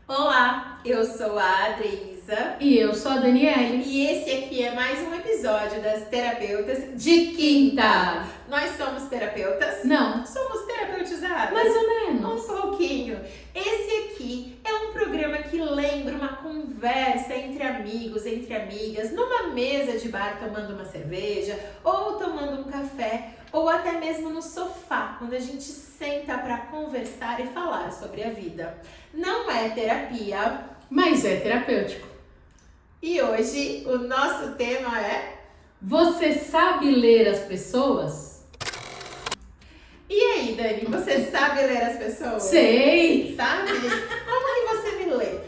Olá, eu sou a Adriza E eu sou a Daniele. e esse aqui é mais um episódio das Terapeutas de Quinta. Nós somos terapeutas? Não, Somos terapeutizadas? mais ou menos. Um pouquinho. Esse aqui é um programa que lembra uma conversa entre amigos, entre amigas, numa mesa de bar tomando uma cerveja, ou tomando um café, ou até mesmo no sofá, quando a gente senta para conversar e falar sobre a vida. Não é terapia. Mas é terapêutico. E hoje o nosso tema é... Você sabe ler as pessoas? E aí, Dani, você sabe ler as pessoas? Sei! Sabe? Como que você me lê?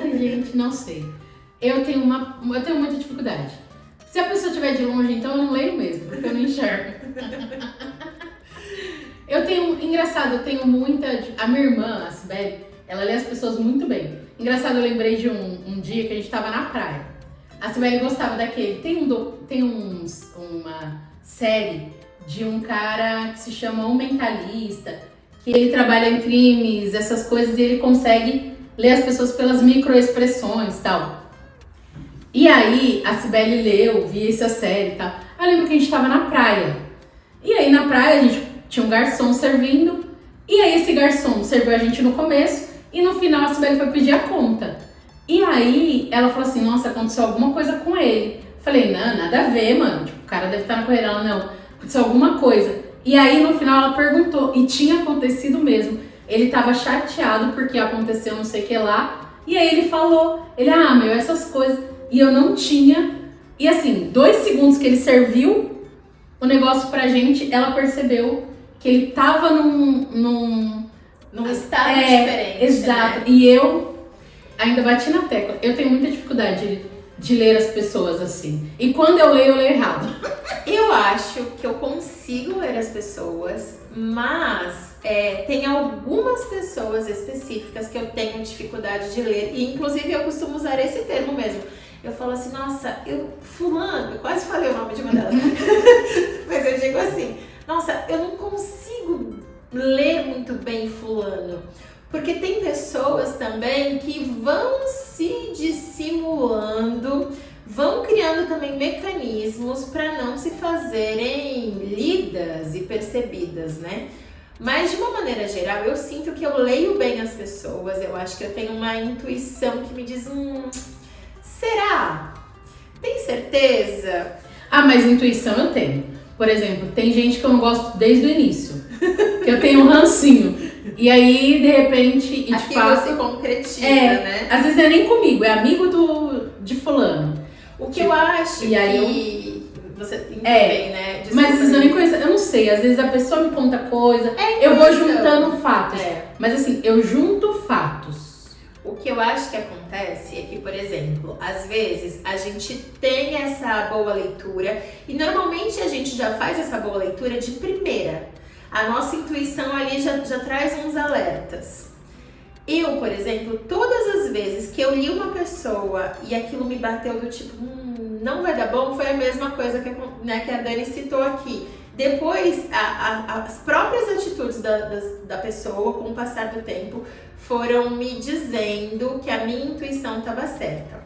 Ai, gente, não sei. Eu tenho muita dificuldade. Se a pessoa estiver de longe, então eu não leio mesmo, porque eu não enxergo. Engraçado, eu tenho muita... A minha irmã, a Sibeli, ela lê as pessoas muito bem. Engraçado, eu lembrei de um dia que a gente tava na praia. A Sibeli gostava daquele... Tem uma série de um cara que se chama Um Mentalista, que ele trabalha em crimes, essas coisas, e ele consegue ler as pessoas pelas microexpressões e tal. E aí, a Sibeli leu, via essa série e tal. Eu lembro que a gente tava na praia. E aí, na praia, a gente tinha um garçom servindo. E aí, esse garçom serviu a gente no começo. E no final, a Sibeli foi pedir a conta. E aí, ela falou assim, nossa, aconteceu alguma coisa com ele. Falei, não, nada a ver, mano. Tipo, o cara deve estar na correria. Ela, não, aconteceu alguma coisa. E aí, no final, ela perguntou. E tinha acontecido mesmo. Ele tava chateado porque aconteceu não sei o que lá. E aí, ele falou. Ele, essas coisas. E eu não tinha. E assim, 2 segundos que ele serviu o negócio pra gente, ela percebeu que ele tava num estado diferente. Exato. Né? E eu ainda bati na tecla. Eu tenho muita dificuldade de ler as pessoas assim. E quando eu leio errado. Eu acho que eu consigo ler as pessoas, mas tem algumas pessoas específicas que eu tenho dificuldade de ler. E inclusive eu costumo usar esse termo mesmo. Eu falo assim, nossa, fulano, eu quase falei o nome de uma delas. Mas eu digo assim, nossa, eu não consigo ler muito bem fulano. Porque tem pessoas também que vão se dissimulando, vão criando também mecanismos para não se fazerem lidas e percebidas, né? Mas de uma maneira geral, eu sinto que eu leio bem as pessoas, eu acho que eu tenho uma intuição que me diz, será? Tem certeza? Mas intuição eu tenho. Por exemplo, tem gente que eu não gosto desde o início. Que eu tenho um rancinho. E aí, de repente, aquilo se concretiza, né? Às vezes não é nem comigo, é amigo de fulano. O que eu acho e aí que você entende bem, né? Mas às vezes eu nem conheço, eu não sei, às vezes a pessoa me conta coisa, eu vou juntando fatos. Mas assim, eu junto fatos. O que eu acho que acontece é que, por exemplo, às vezes a gente tem essa boa leitura e normalmente a gente já faz essa boa leitura de primeira. A nossa intuição ali já traz uns alertas. Eu, por exemplo, todas as vezes que eu li uma pessoa e aquilo me bateu do tipo, não vai dar bom, foi a mesma coisa que a Dani citou aqui. Depois, as próprias atitudes da pessoa, com o passar do tempo, foram me dizendo que a minha intuição estava certa.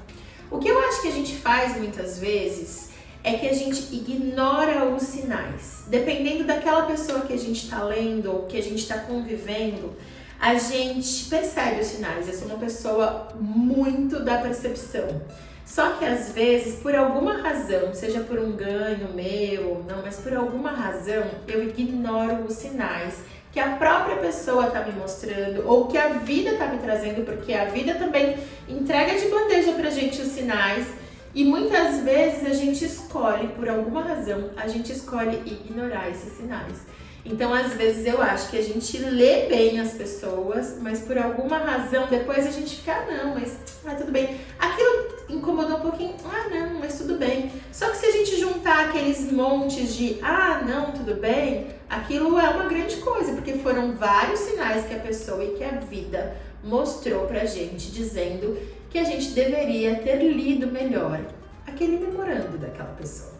O que eu acho que a gente faz muitas vezes é que a gente ignora os sinais. Dependendo daquela pessoa que a gente está lendo ou que a gente está convivendo, a gente percebe os sinais. Eu sou uma pessoa muito da percepção. Só que às vezes, por alguma razão, seja por um ganho meu ou não, mas por alguma razão, eu ignoro os sinais que a própria pessoa está me mostrando ou que a vida está me trazendo, porque a vida também entrega de bandeja pra gente os sinais e muitas vezes a gente escolhe, por alguma razão, a gente escolhe ignorar esses sinais. Então, às vezes eu acho que a gente lê bem as pessoas, mas por alguma razão depois a gente fica, mas tudo bem. Aquilo incomodou um pouquinho, não, mas tudo bem. Só que se a gente juntar aqueles montes de, não, tudo bem, aquilo é uma grande coisa, porque foram vários sinais que a pessoa e que a vida mostrou pra gente, dizendo que a gente deveria ter lido melhor aquele memorando daquela pessoa.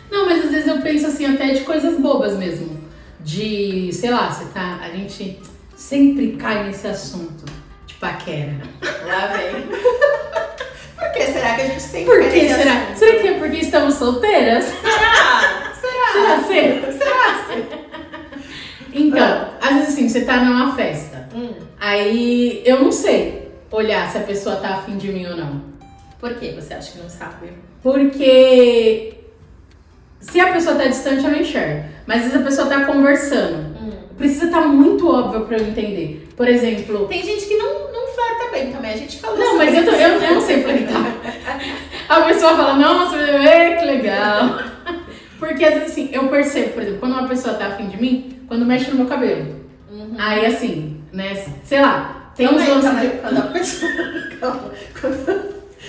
Não, mas às vezes eu penso assim, até de coisas bobas mesmo. De, sei lá, a gente sempre cai nesse assunto. paquera. Lá vem. Por que será que a gente sempre Por quer que esse será? assunto? Será que é porque estamos solteiras? Será? Será ser? Será? Será? Então, às vezes assim, você tá numa festa. Aí eu não sei olhar se a pessoa tá afim de mim ou não. Por que você acha que não sabe? Porque se a pessoa tá distante, eu não enxergo. Mas às vezes a pessoa tá conversando. Precisa estar muito óbvio pra eu entender. Por exemplo... Tem gente que não flerta bem também, a gente falou Não, sobre mas eu não sei flertar. A pessoa fala, nossa, que legal. Porque às vezes assim, eu percebo, por exemplo, quando uma pessoa tá afim de mim, quando mexe no meu cabelo. Aí assim, né, sei lá, tem uns lances de... Quando a pessoa...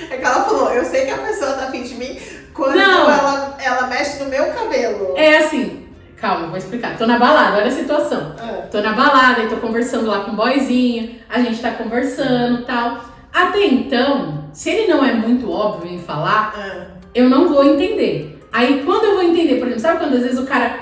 É que ela falou, eu sei que a pessoa tá afim de mim quando ela mexe no meu cabelo. É assim, calma, eu vou explicar. Tô na balada, olha a situação. Tô na balada e tô conversando lá com o boyzinho, a gente tá conversando e tal. Até então, se ele não é muito óbvio em falar, eu não vou entender. Aí quando eu vou entender, por exemplo, sabe quando às vezes o cara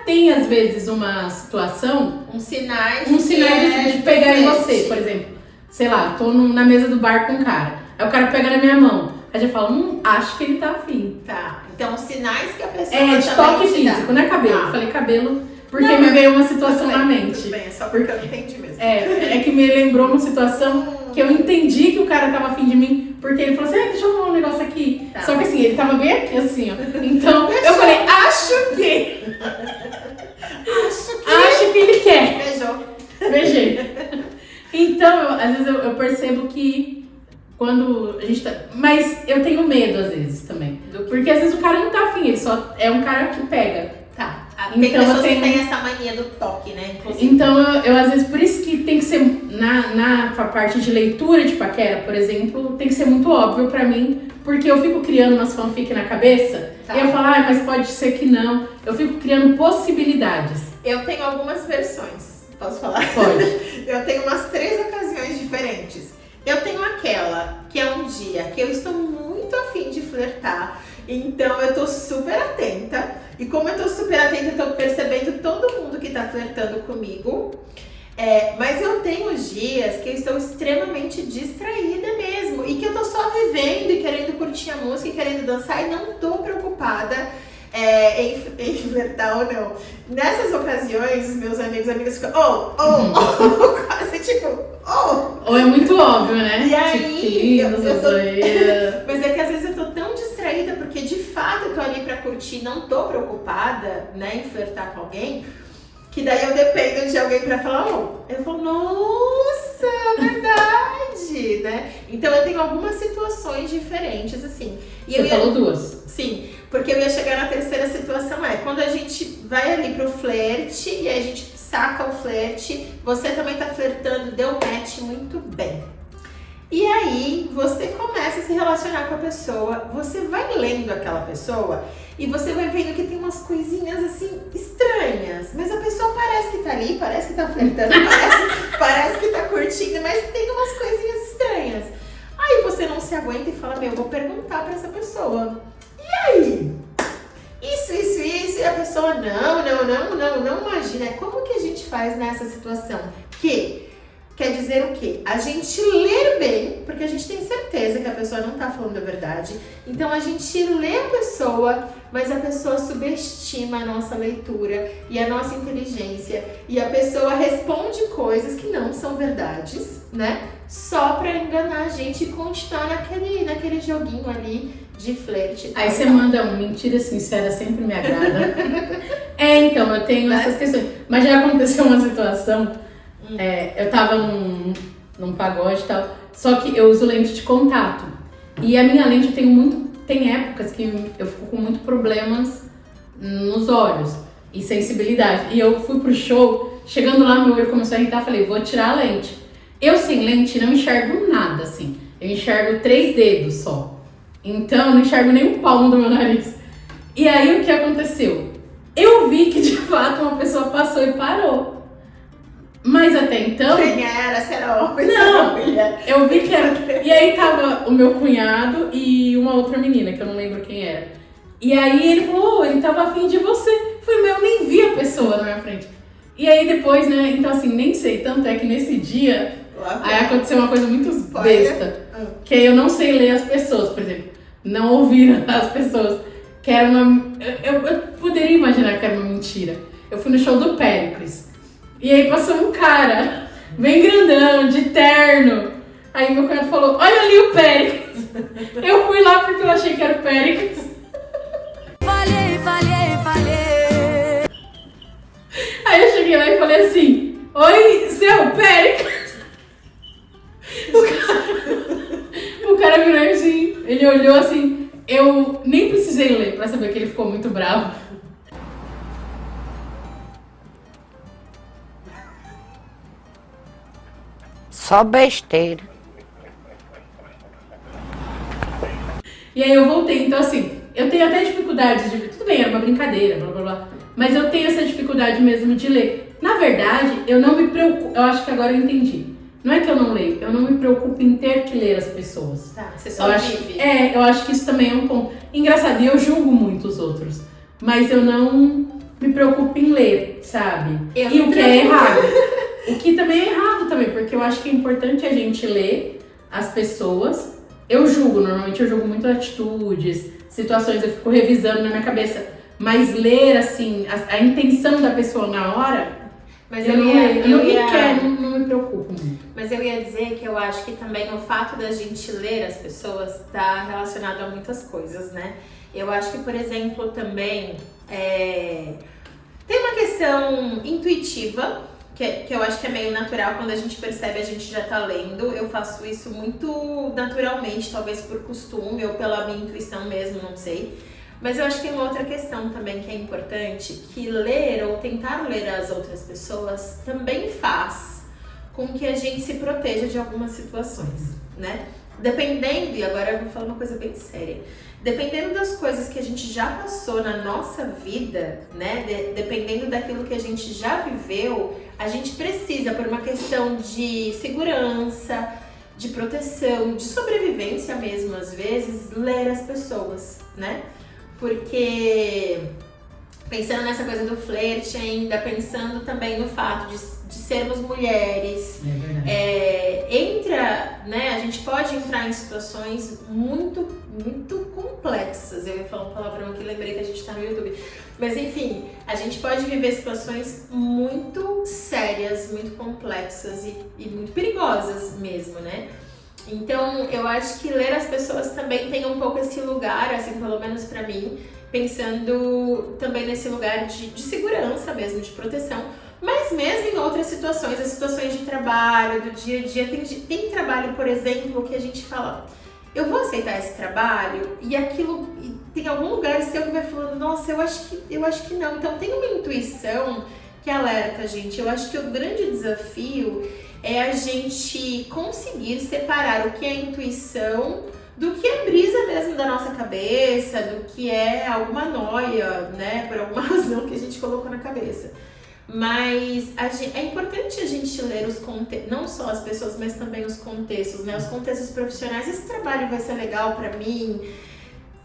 tem às vezes uma situação, uns sinais de pegar em você, por exemplo. Sei lá, tô na mesa do bar com um cara. Aí o cara pega na minha mão. Aí eu falo, acho que ele tá afim. Tá. Então, os sinais que a pessoa de toque físico, não é cabelo. Eu falei cabelo porque não, me veio uma situação na mente. Tudo bem, é só porque eu não entendi mesmo. É que me lembrou uma situação que eu entendi que o cara tava afim de mim, porque ele falou assim, deixa eu falar um negócio aqui. Tá. Só que assim, ele tava bem aqui assim, ó. Então, eu falei, acho que ele quer. Beijei. Então, às vezes eu percebo que quando a gente tá... Mas eu tenho medo, às vezes, também. Porque às vezes o cara não tá afim, ele só é um cara que pega. Tá. Tem pessoas que têm essa mania do toque, né? Inclusive. Então, eu às vezes, por isso que tem que ser, na parte de leitura de paquera, por exemplo, tem que ser muito óbvio pra mim, porque eu fico criando umas fanfic na cabeça, e eu falo, mas pode ser que não. Eu fico criando possibilidades. Eu tenho algumas versões. Posso falar? Pode. Eu tenho umas 3 ocasiões diferentes. Eu tenho aquela que é um dia que eu estou muito afim de flertar, então eu tô super atenta. E como eu tô super atenta, eu tô percebendo todo mundo que tá flertando comigo. Mas eu tenho dias que eu estou extremamente distraída mesmo. E que eu tô só vivendo e querendo curtir a música e querendo dançar e não tô preocupada em flertar ou não. Nessas ocasiões, os meus amigas ficam, quase tipo, Ou é muito óbvio, né? E aí, tipo, mas é que às vezes eu tô tão distraída, porque de fato eu tô ali pra curtir, não tô preocupada, né, em flertar com alguém, que daí eu dependo de alguém pra falar, eu falo, nossa, verdade, né? Então eu tenho algumas situações diferentes, assim. E você falou 2. Sim, porque eu ia chegar na terceira situação, quando a gente vai ali pro flerte e aí a gente saca o flerte, você também tá flertando, deu match muito bem. E aí você começa a se relacionar com a pessoa, você vai lendo aquela pessoa e você vai vendo que tem umas coisinhas assim estranhas, mas a pessoa parece que tá ali, parece que tá flertando, parece que tá curtindo, mas tem umas coisinhas estranhas. Aí você não se aguenta e fala, vou perguntar pra essa pessoa. E aí? Isso, e a pessoa, não imagina. Como que a gente faz nessa situação? Que quer dizer o quê? A gente ler bem, porque a gente tem certeza que a pessoa não tá falando a verdade. Então a gente lê a pessoa, mas a pessoa subestima a nossa leitura e a nossa inteligência. E a pessoa responde coisas que não são verdades, né? Só pra enganar a gente e continuar naquele joguinho ali de flerte. Aí você manda mentira sincera, sempre me agrada. Então, eu tenho essas questões. Mas já aconteceu uma situação, eu tava num pagode e tal, só que eu uso lente de contato. E a minha lente tem épocas que eu fico com muitos problemas nos olhos e sensibilidade. E eu fui pro show, chegando lá meu olho começou a irritar, falei, vou tirar a lente. Eu sem lente não enxergo nada, assim. Eu enxergo 3 dedos só. Então, eu não enxergo nem o palmo do meu nariz. E aí, o que aconteceu? Eu vi que, de fato, uma pessoa passou e parou. Mas até então... Quem era? Se era homem? Não, eu vi que era... E aí, tava o meu cunhado e uma outra menina, que eu não lembro quem era. E aí, ele falou, ele tava afim de você. Eu falei, eu nem vi a pessoa na minha frente. E aí, depois, né, então assim, nem sei. Tanto é que nesse dia... Aí aconteceu uma coisa muito Spoiler. besta, que eu não sei ler as pessoas, por exemplo. Não ouvir as pessoas. Que era uma... Eu poderia imaginar que era uma mentira. Eu fui no show do Péricles. E aí passou um cara, bem grandão, de terno. Aí meu cunhado falou, olha ali o Péricles. Eu fui lá porque eu achei que era o Péricles. Falhei. Aí eu cheguei lá e falei assim, oi, seu Péricles. O cara virou assim, ele olhou assim, eu nem precisei ler pra saber que ele ficou muito bravo. Só besteira. E aí eu voltei, então assim, eu tenho até dificuldade de... Tudo bem, era uma brincadeira, blá blá blá. Mas eu tenho essa dificuldade mesmo de ler. Na verdade, eu não me preocupo... Eu acho que agora eu entendi. Não é que eu não leio, eu não me preocupo em ter que ler as pessoas. Tá, você só vive. Eu acho que isso também é um ponto. Engraçado, e eu julgo muito os outros. Mas eu não me preocupo em ler, sabe? E o que é errado. O que também é errado também, porque eu acho que é importante a gente ler as pessoas. Eu julgo, normalmente eu julgo muito atitudes, situações, eu fico revisando na minha cabeça. Mas ler, assim, a intenção da pessoa na hora, Mas eu não me preocupo muito. Mas eu ia dizer que eu acho que também o fato da gente ler as pessoas está relacionado a muitas coisas, né? Eu acho que, por exemplo, também tem uma questão intuitiva, que eu acho que é meio natural, quando a gente percebe a gente já tá lendo. Eu faço isso muito naturalmente, talvez por costume ou pela minha intuição mesmo, não sei. Mas eu acho que tem uma outra questão também que é importante, que ler ou tentar ler as outras pessoas também faz com que a gente se proteja de algumas situações, né? Dependendo, e agora eu vou falar uma coisa bem séria, dependendo das coisas que a gente já passou na nossa vida, né? Dependendo daquilo que a gente já viveu, a gente precisa, por uma questão de segurança, de proteção, de sobrevivência mesmo, às vezes, ler as pessoas, né? Porque, pensando nessa coisa do flerte ainda, pensando também no fato de sermos mulheres, né, a gente pode entrar em situações muito, muito complexas. Eu ia falar um palavrão aqui, lembrei que a gente tá no YouTube. Mas enfim, a gente pode viver situações muito sérias, muito complexas e muito perigosas mesmo, né? Então, eu acho que ler as pessoas também tem um pouco esse lugar, assim, pelo menos pra mim, pensando também nesse lugar de segurança mesmo, de proteção, mas mesmo em outras situações, as situações de trabalho, do dia a dia. Tem trabalho, por exemplo, que a gente fala, eu vou aceitar esse trabalho, e aquilo, tem algum lugar seu que vai falando, nossa, eu acho que não. Então tem uma intuição que alerta a gente. Eu acho que o grande desafio é a gente conseguir separar o que é intuição do que é brisa mesmo da nossa cabeça, do que é alguma noia, né, por alguma razão que a gente colocou na cabeça. Mas é importante a gente ler os contextos, não só as pessoas, mas também os contextos, né, os contextos profissionais. Esse trabalho vai ser legal pra mim.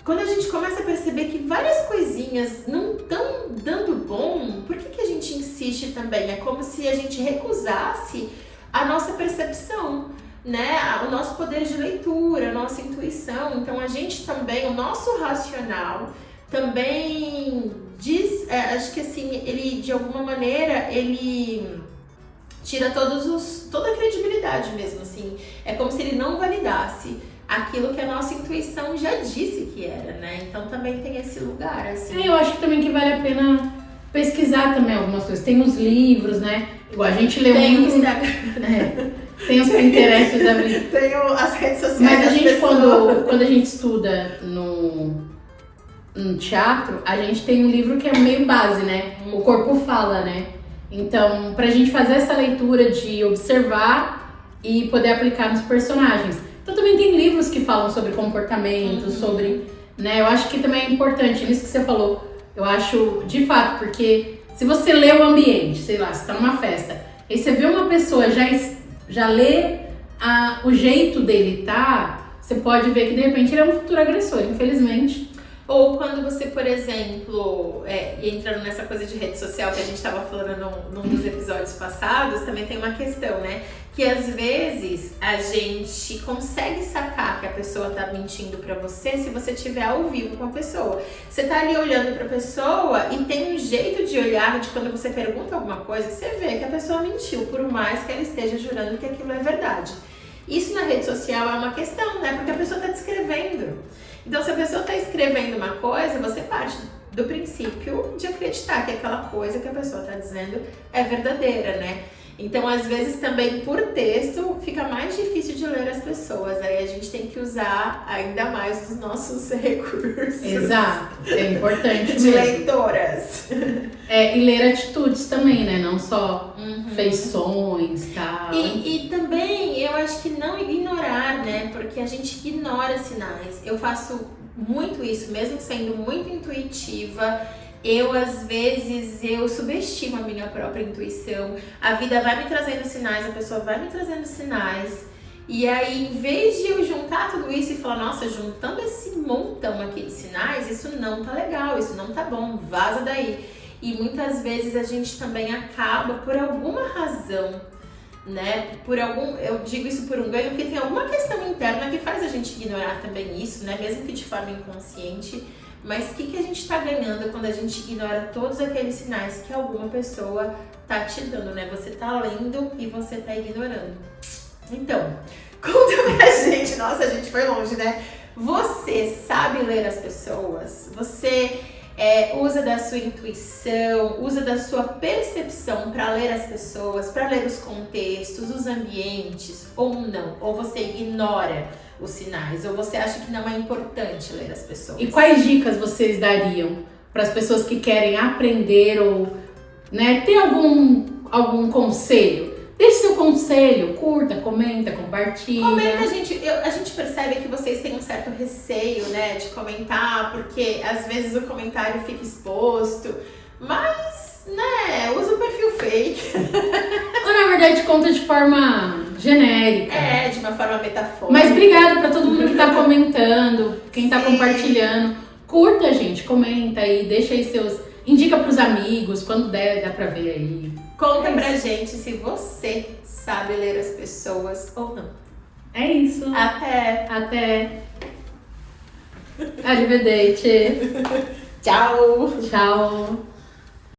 Quando a gente começa a perceber que várias coisinhas não estão dando bom, por que a gente insiste também? É como se a gente recusasse a nossa percepção, né? O nosso poder de leitura, a nossa intuição. Então a gente também, o nosso racional também diz, acho que assim, ele de alguma maneira, ele tira toda a credibilidade mesmo, assim. É como se ele não validasse aquilo que a nossa intuição já disse que era, né? Então também tem esse lugar, assim. Eu acho que também que vale a pena pesquisar também algumas coisas. Tem os livros, né? Igual a gente lê muito. Tem os Pinterest da vida. Tem as redes sociais. Mas a gente, quando a gente estuda no teatro, a gente tem um livro que é meio base, né? O corpo fala, né? Então, pra gente fazer essa leitura de observar e poder aplicar nos personagens. Então também tem livros que falam sobre comportamento, sobre, né? Eu acho que também é importante, nisso que você falou, eu acho de fato, porque se você lê o ambiente, sei lá, você tá numa festa, e você vê uma pessoa já lê o jeito dele você pode ver que de repente ele é um futuro agressor, infelizmente. Ou quando você, por exemplo, entrando nessa coisa de rede social que a gente estava falando num dos episódios passados, também tem uma questão, né? que às vezes a gente consegue sacar que a pessoa tá mentindo pra você se você estiver ao vivo com a pessoa. Você tá ali olhando pra pessoa e tem um jeito de olhar de quando você pergunta alguma coisa, você vê que a pessoa mentiu, por mais que ela esteja jurando que aquilo é verdade. Isso na rede social é uma questão, né? Porque a pessoa tá descrevendo. Então, se a pessoa tá escrevendo uma coisa, você parte do princípio de acreditar que aquela coisa que a pessoa tá dizendo é verdadeira, né? Então, às vezes, também por texto, fica mais difícil de ler as pessoas. Aí a gente tem que usar ainda mais os nossos recursos. Exato, é importante de mesmo. leitoras. E ler atitudes também, né? Não só feições e tal. E também, eu acho que não ignorar, né? Porque a gente ignora sinais. Eu faço muito isso, mesmo sendo muito intuitiva. Às vezes, eu subestimo a minha própria intuição. A vida vai me trazendo sinais, a pessoa vai me trazendo sinais. E aí, em vez de eu juntar tudo isso e falar, nossa, juntando esse montão aqui de sinais, isso não tá legal, isso não tá bom, vaza daí. E muitas vezes a gente também acaba, por alguma razão, né? Eu digo isso por um ganho, porque tem alguma questão interna que faz a gente ignorar também isso, né? Mesmo que de forma inconsciente. Mas o que a gente tá ganhando quando a gente ignora todos aqueles sinais que alguma pessoa tá te dando, né? Você tá lendo e você tá ignorando. Então, conta pra gente. Nossa, a gente foi longe, né? Você sabe ler as pessoas? Você usa da sua intuição, usa da sua percepção para ler as pessoas, para ler os contextos, os ambientes, ou não? Ou você ignora os sinais, ou você acha que não é importante ler as pessoas? E quais dicas vocês dariam para as pessoas que querem aprender ou, né, ter algum conselho? Deixe seu conselho, curta, comenta, compartilha. Comenta, a gente percebe que vocês têm um certo receio, né, de comentar, porque às vezes o comentário fica exposto, mas, né, usa o perfil fake. Ou na verdade conta de forma genérica. De uma forma metafórica. Mas obrigada para todo mundo que tá comentando, quem tá compartilhando. Curta, gente, comenta aí, deixa aí indica pros amigos, quando der, dá pra ver aí. Conta pra gente se você sabe ler as pessoas ou não. É isso. Até. Arrivederci. Tchau. Tchau.